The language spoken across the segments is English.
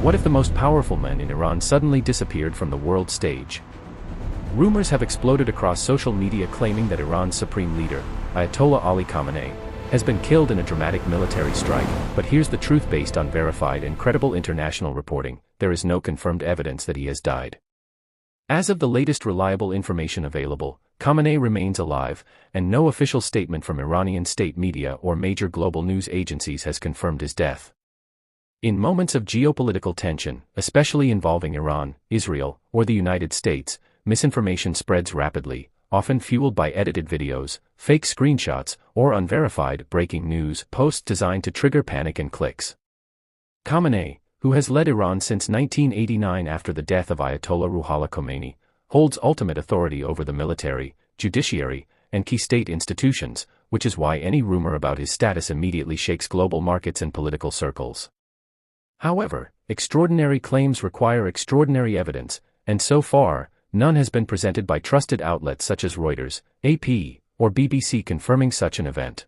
What if the most powerful men in Iran suddenly disappeared from the world stage? Rumors have exploded across social media claiming that Iran's supreme leader, Ayatollah Ali Khamenei, has been killed in a dramatic military strike, but here's the truth based on verified and credible international reporting: there is no confirmed evidence that he has died. As of the latest reliable information available, Khamenei remains alive, and no official statement from Iranian state media or major global news agencies has confirmed his death. In moments of geopolitical tension, especially involving Iran, Israel, or the United States, misinformation spreads rapidly, often fueled by edited videos, fake screenshots, or unverified breaking news posts designed to trigger panic and clicks. Khamenei, who has led Iran since 1989 after the death of Ayatollah Ruhollah Khomeini, holds ultimate authority over the military, judiciary, and key state institutions, which is why any rumor about his status immediately shakes global markets and political circles. However, extraordinary claims require extraordinary evidence, and so far, none has been presented by trusted outlets such as Reuters, AP, or BBC confirming such an event.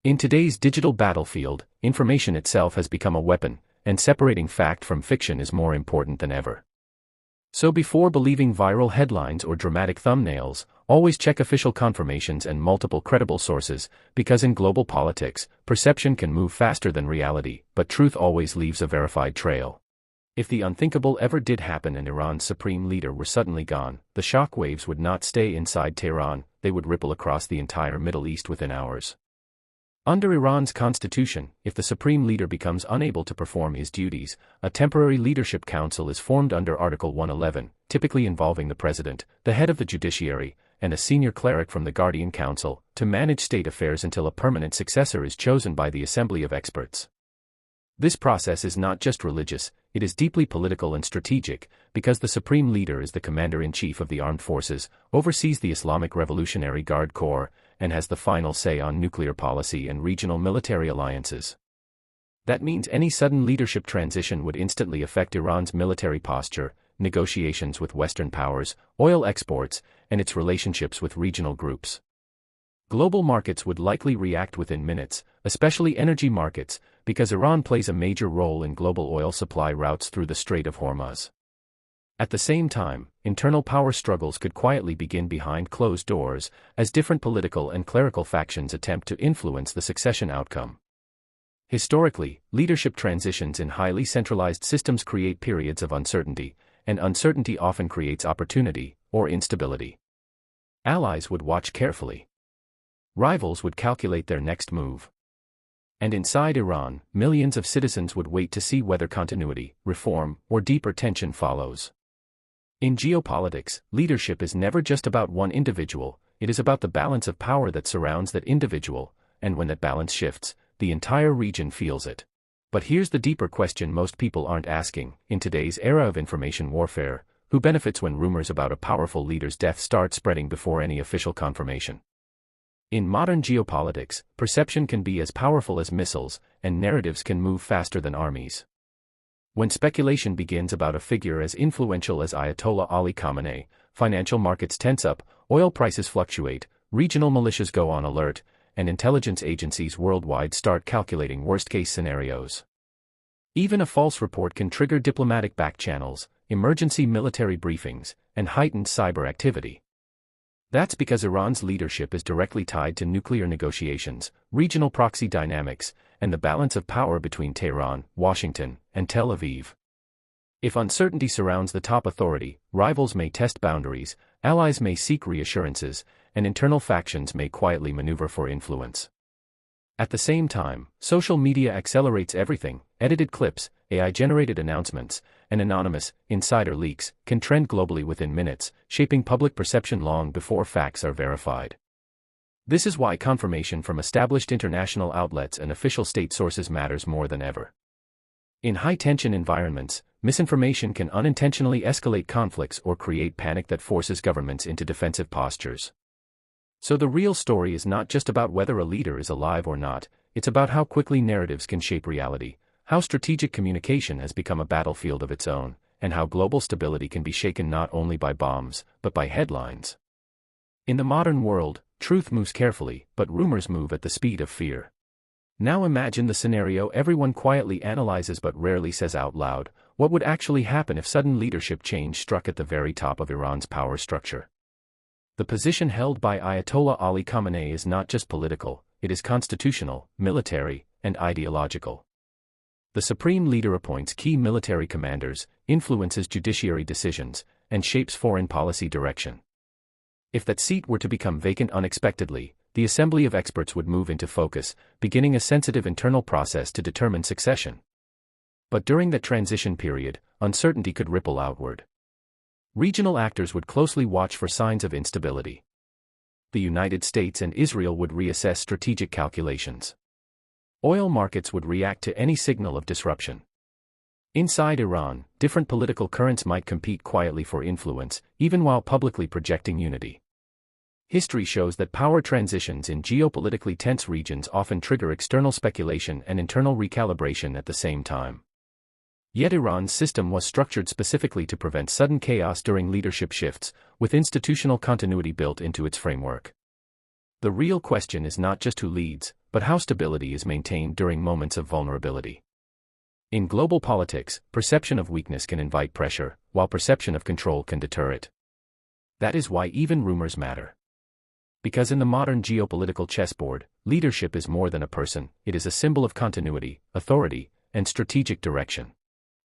In today's digital battlefield, information itself has become a weapon, and separating fact from fiction is more important than ever. So before believing viral headlines or dramatic thumbnails, always check official confirmations and multiple credible sources, because in global politics, perception can move faster than reality, but truth always leaves a verified trail. If the unthinkable ever did happen and Iran's supreme leader were suddenly gone, the shock waves would not stay inside Tehran, they would ripple across the entire Middle East within hours. Under Iran's constitution, if the supreme leader becomes unable to perform his duties, a temporary leadership council is formed under Article 111, typically involving the president, the head of the judiciary, and a senior cleric from the Guardian Council, to manage state affairs until a permanent successor is chosen by the Assembly of Experts. This process is not just religious, it is deeply political and strategic, because the supreme leader is the commander-in-chief of the armed forces, oversees the Islamic Revolutionary Guard Corps, and has the final say on nuclear policy and regional military alliances. That means any sudden leadership transition would instantly affect Iran's military posture, negotiations with Western powers, oil exports, and its relationships with regional groups. Global markets would likely react within minutes, especially energy markets, because Iran plays a major role in global oil supply routes through the Strait of Hormuz. At the same time, internal power struggles could quietly begin behind closed doors, as different political and clerical factions attempt to influence the succession outcome. Historically, leadership transitions in highly centralized systems create periods of uncertainty, and uncertainty often creates opportunity, or instability. Allies would watch carefully. Rivals would calculate their next move. And inside Iran, millions of citizens would wait to see whether continuity, reform, or deeper tension follows. In geopolitics, leadership is never just about one individual, it is about the balance of power that surrounds that individual, and when that balance shifts, the entire region feels it. But here's the deeper question most people aren't asking: in today's era of information warfare, who benefits when rumors about a powerful leader's death start spreading before any official confirmation? In modern geopolitics, perception can be as powerful as missiles, and narratives can move faster than armies. When speculation begins about a figure as influential as Ayatollah Ali Khamenei, financial markets tense up, oil prices fluctuate, regional militias go on alert, and intelligence agencies worldwide start calculating worst-case scenarios. Even a false report can trigger diplomatic backchannels, emergency military briefings, and heightened cyber activity. That's because Iran's leadership is directly tied to nuclear negotiations, regional proxy dynamics, and the balance of power between Tehran, Washington, and Tel Aviv. If uncertainty surrounds the top authority, rivals may test boundaries, allies may seek reassurances, and internal factions may quietly maneuver for influence. At the same time, social media accelerates everything. Edited clips, AI-generated announcements, and anonymous, insider leaks can trend globally within minutes, shaping public perception long before facts are verified. This is why confirmation from established international outlets and official state sources matters more than ever. In high-tension environments, misinformation can unintentionally escalate conflicts or create panic that forces governments into defensive postures. So the real story is not just about whether a leader is alive or not, it's about how quickly narratives can shape reality, how strategic communication has become a battlefield of its own, and how global stability can be shaken not only by bombs, but by headlines. In the modern world, truth moves carefully, but rumors move at the speed of fear. Now imagine the scenario everyone quietly analyzes but rarely says out loud. What would actually happen if sudden leadership change struck at the very top of Iran's power structure? The position held by Ayatollah Ali Khamenei is not just political, it is constitutional, military, and ideological. The supreme leader appoints key military commanders, influences judiciary decisions, and shapes foreign policy direction. If that seat were to become vacant unexpectedly, the assembly of experts would move into focus, beginning a sensitive internal process to determine succession. But during that transition period, uncertainty could ripple outward. Regional actors would closely watch for signs of instability. The United States and Israel would reassess strategic calculations. Oil markets would react to any signal of disruption. Inside Iran, different political currents might compete quietly for influence, even while publicly projecting unity. History shows that power transitions in geopolitically tense regions often trigger external speculation and internal recalibration at the same time. Yet Iran's system was structured specifically to prevent sudden chaos during leadership shifts, with institutional continuity built into its framework. The real question is not just who leads, but how stability is maintained during moments of vulnerability. In global politics, perception of weakness can invite pressure, while perception of control can deter it. That is why even rumors matter. Because in the modern geopolitical chessboard, leadership is more than a person, it is a symbol of continuity, authority, and strategic direction.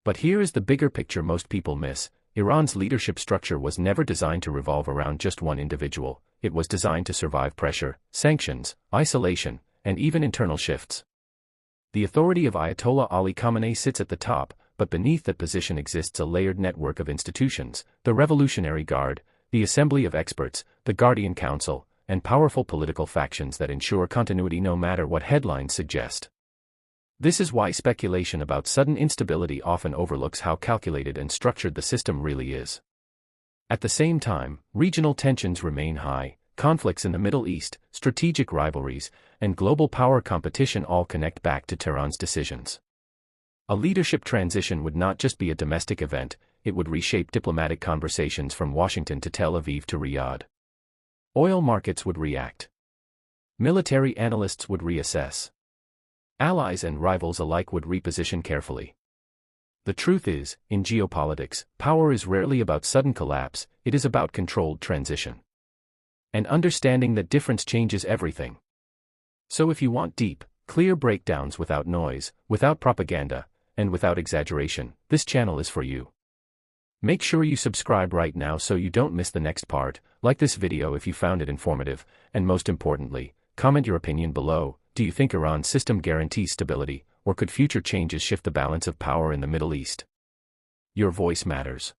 But here is the bigger picture most people miss. Iran's leadership structure was never designed to revolve around just one individual, it was designed to survive pressure, sanctions, isolation, and even internal shifts. The authority of Ayatollah Ali Khamenei sits at the top, but beneath that position exists a layered network of institutions, the Revolutionary Guard, the Assembly of Experts, the Guardian Council, and powerful political factions that ensure continuity no matter what headlines suggest. This is why speculation about sudden instability often overlooks how calculated and structured the system really is. At the same time, regional tensions remain high, conflicts in the Middle East, strategic rivalries, and global power competition all connect back to Tehran's decisions. A leadership transition would not just be a domestic event, it would reshape diplomatic conversations from Washington to Tel Aviv to Riyadh. Oil markets would react. Military analysts would reassess. Allies and rivals alike would reposition carefully. The truth is, in geopolitics, power is rarely about sudden collapse, it is about controlled transition. And understanding that difference changes everything. So if you want deep, clear breakdowns without noise, without propaganda, and without exaggeration, this channel is for you. Make sure you subscribe right now so you don't miss the next part, like this video if you found it informative, and most importantly, comment your opinion below. Do you think Iran's system guarantees stability, or could future changes shift the balance of power in the Middle East? Your voice matters.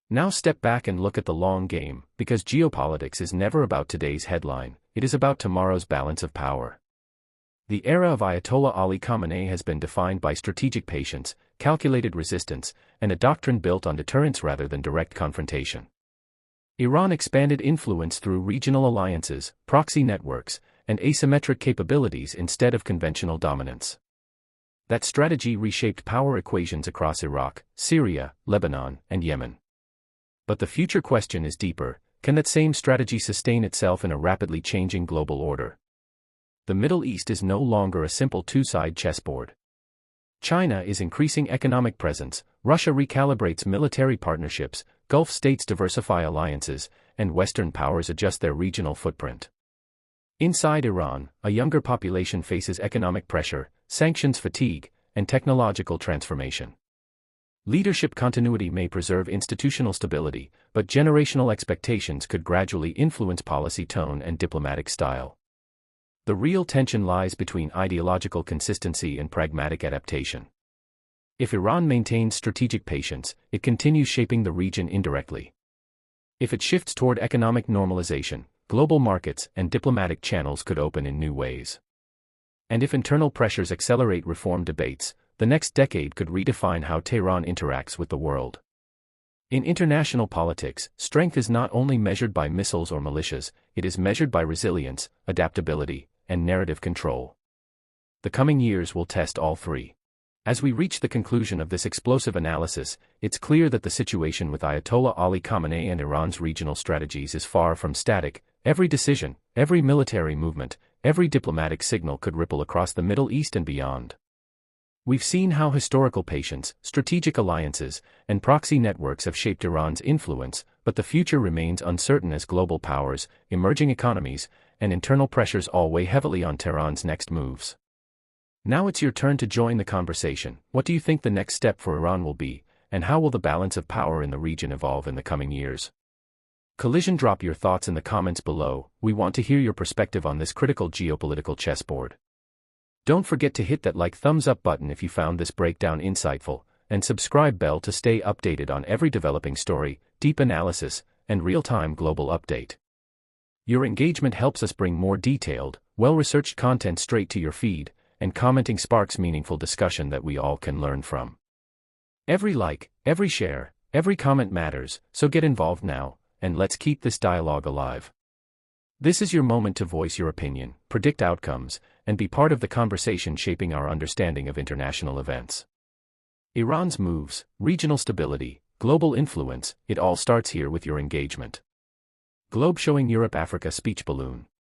Now step back and look at the long game, because geopolitics is never about today's headline, it is about tomorrow's balance of power. The era of Ayatollah Ali Khamenei has been defined by strategic patience, calculated resistance, and a doctrine built on deterrence rather than direct confrontation. Iran expanded influence through regional alliances, proxy networks, and asymmetric capabilities instead of conventional dominance. That strategy reshaped power equations across Iraq, Syria, Lebanon, and Yemen. But the future question is deeper: can that same strategy sustain itself in a rapidly changing global order? The Middle East is no longer a simple two-side chessboard. China is increasing economic presence, Russia recalibrates military partnerships, Gulf states diversify alliances, and Western powers adjust their regional footprint. Inside Iran, a younger population faces economic pressure, sanctions fatigue, and technological transformation. Leadership continuity may preserve institutional stability, but generational expectations could gradually influence policy tone and diplomatic style. The real tension lies between ideological consistency and pragmatic adaptation. If Iran maintains strategic patience, it continues shaping the region indirectly. If it shifts toward economic normalization, global markets and diplomatic channels could open in new ways. And if internal pressures accelerate reform debates, the next decade could redefine how Tehran interacts with the world. In international politics, strength is not only measured by missiles or militias, it is measured by resilience, adaptability, and narrative control. The coming years will test all three. As we reach the conclusion of this explosive analysis, it's clear that the situation with Ayatollah Ali Khamenei and Iran's regional strategies is far from static. Every decision, every military movement, every diplomatic signal could ripple across the Middle East and beyond. We've seen how historical patience, strategic alliances, and proxy networks have shaped Iran's influence, but the future remains uncertain as global powers, emerging economies, and internal pressures all weigh heavily on Tehran's next moves. Now it's your turn to join the conversation. What do you think the next step for Iran will be, and how will the balance of power in the region evolve in the coming years? Collision, drop your thoughts in the comments below. We want to hear your perspective on this critical geopolitical chessboard. Don't forget to hit that thumbs up button if you found this breakdown insightful, and subscribe bell to stay updated on every developing story, deep analysis, and real-time global update. Your engagement helps us bring more detailed, well-researched content straight to your feed, and commenting sparks meaningful discussion that we all can learn from. Every like, every share, every comment matters, so get involved now, and let's keep this dialogue alive. This is your moment to voice your opinion, predict outcomes, and be part of the conversation shaping our understanding of international events. Iran's moves, regional stability, global influence, it all starts here with your engagement. Globe showing Europe-Africa speech balloon.